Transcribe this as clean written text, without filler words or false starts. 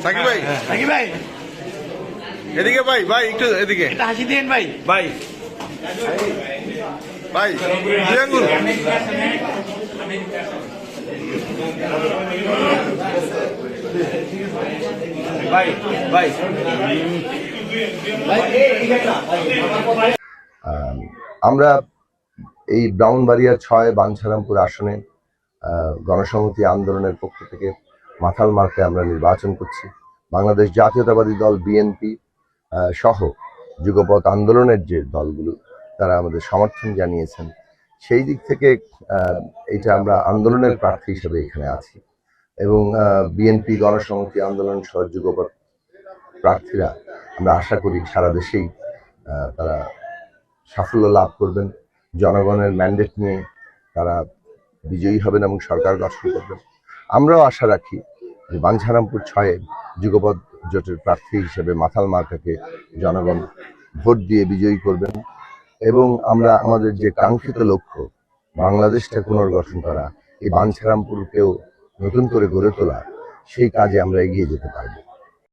সাকিব ভাই, নাকি ভাই? এদিকে ভাই, ভাই একটু এদিকে এটা হাসি দিন ভাই। ভাই, ভাই দুই আঙ্গুল। ভাই ভাই আমরা এই ব্রাহ্মণবাড়িয়া ৬ বাঞ্ছারামপুর আসনে গণসংহতি আন্দোলনের পক্ষ থেকে মাথাল মার্কে আমরা নির্বাচন করছি। বাংলাদেশ জাতীয়তাবাদী দল বিএনপি সহ যুগপৎ আন্দোলনের যে দলগুলো তারা আমাদের সমর্থন জানিয়েছেন, সেই দিক থেকে এটা আমরা আন্দোলনের প্রার্থী হিসেবে এখানে আছি এবং বিএনপি গণসংহতি আন্দোলন সহ যুগপৎ প্রার্থীরা আমরা আশা করি সারা দেশেই তারা সাফল্য লাভ করবেন, জনগণের ম্যান্ডেট নিয়ে তারা বিজয়ী হবেন এবং সরকার গঠন করবেন। আমরাও আশা রাখি যে বাঞ্ছারামপুর ৬-এ যুগপৎ জোটের প্রার্থী হিসেবে মাথাল মার্কাকে জনগণ ভোট দিয়ে বিজয়ী করবেন এবং আমরা আমাদের যে কাঙ্ক্ষিত লক্ষ্য বাংলাদেশটা পুনর্গঠন করা, এই বাঞ্ছারামপুরকেও নতুন করে গড়ে তোলা, সেই কাজে আমরা এগিয়ে যেতে পারব।